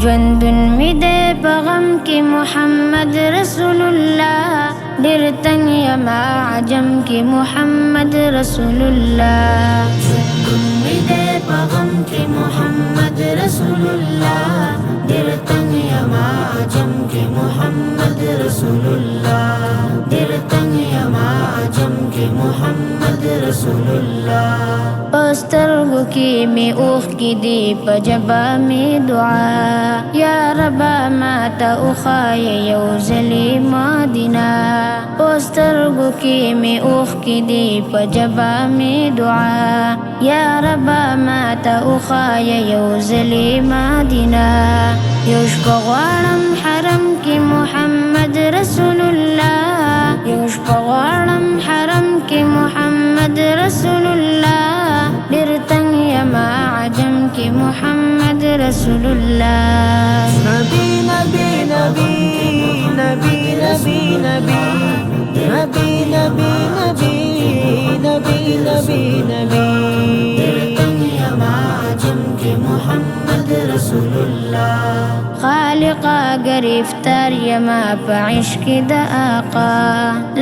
ژوندون می دی په غم کې محمد رسول الله ډېر تنګ یما عجم کې محمد رسول الله ژوندون می دی په غم کې محمد رسول الله ډېر تنګ یما عجم کې محمد رسول الله ډېر تنګ یما عجم کې محمد رسول الله پسترګو کې می اوخ کې دی په جبا می دعا یا رب ما ته اوخای یو ځلې مدینه پسترګو کې می اوخ کې دی په جبا می دعا یا رب ما ته اوخای یو ځلې مدینه یو شپه غواړم حرم کې محمد رسول الله یو شپه غواړم حرم کې محمد رسول الله ډېر تنګ یما عجم کې محمد رسول الله نبی نبی نبی نبی نبی نبی نبی نبی نبی نبی نبی نبی ډېر تنګ یما عجم کې محمد رسول الله خالقا گرفتار یما په عشق د آقا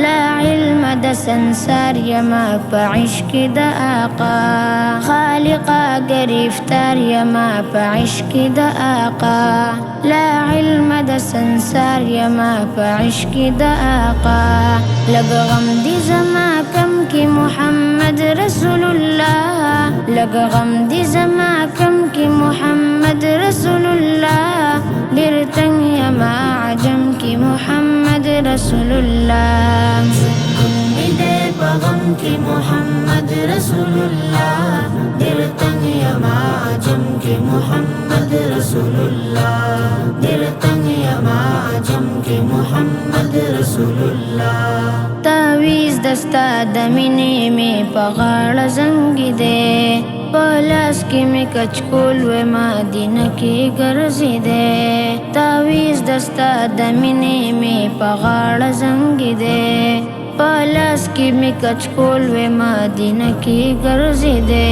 لا علم د سنسار یما په عشق د آقا خالقا گرفتار یما په عشق د آقا لا علم د سنسار یما په عشق د آقا لږ غم دي زما کم کې محمد رسول الله لږ غم دي زما کم کې محمد رسول الله ډېر تنګ یما عجم کې محمد رسول الله می دی په غم کې محمد رسول الله ډېر تنګ یما عجم کې محمد رسول الله ډېر تنګ یما عجم کې محمد رسول الله تعویذ دستا د مینې مې په غاړه زنګ دی په لاس کې مې کچکول و مدینه کې ګرځې دی تعویذ دستا د مینې مې په غاړه زنګ دی په لاس کې مې کچکول و مدینه کې ګرځې دی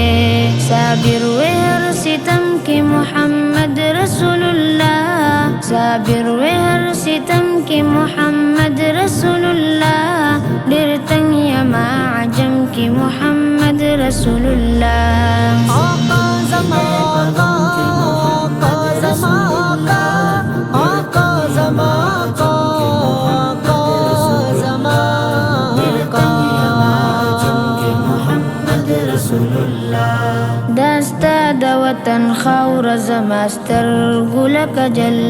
صابر و هر ستم کې محمد رسول الله صابر و هر ستم کې محمد رسول الله ډېر تنګ یما عجم کې محمد رسول الله آقا زما آقا زما آقا زما آقا زما محمد رسول الله داستا د وطن خاور زما سترګو لکه جل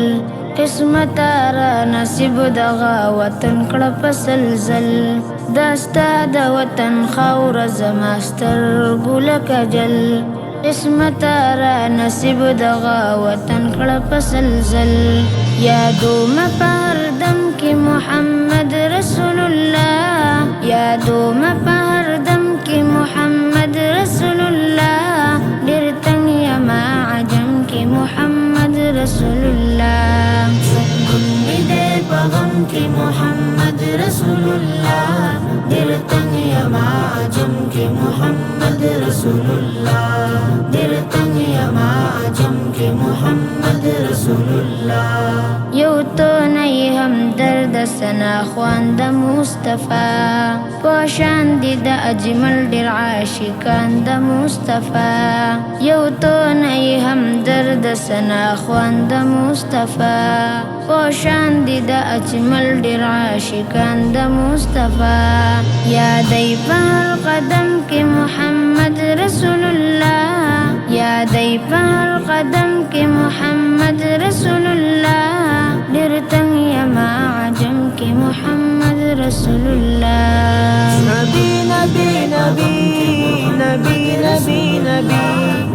قسمت را نصیب دغه وطن کړه په سلسل داستا د وطن خاور زما سترګو لکه جل قسمت را نصیب دغه وطن کړه په سلسل یادو مې په هر دم کې محمد رسول الله یادو مې په هر دم کې محمد رسول الله ډېر تنګ یما عجم کې محمد رسول الله می دی په غم کې محمد رسول الله ډېر تنګ یما عجم کې محمد رسول الله ډېر تنګ یما عجم کې محمد رسول الله یو تو نه هم درد سنا خواند مصطفی پوشان دي د اجمل ډېر عاشقان د مصطفی یو تو نه هم درد سنا خواند مصطفی پوشان دي د اجمل ډېر عاشقان د مصطفی یادای په هر قدم کې محمد رسول الله یادای په هر قدم کې محمد رسول الله ډېر تنګ یما عجم کې محمد رسول الله نبی نبی نبی نبی نبی نبی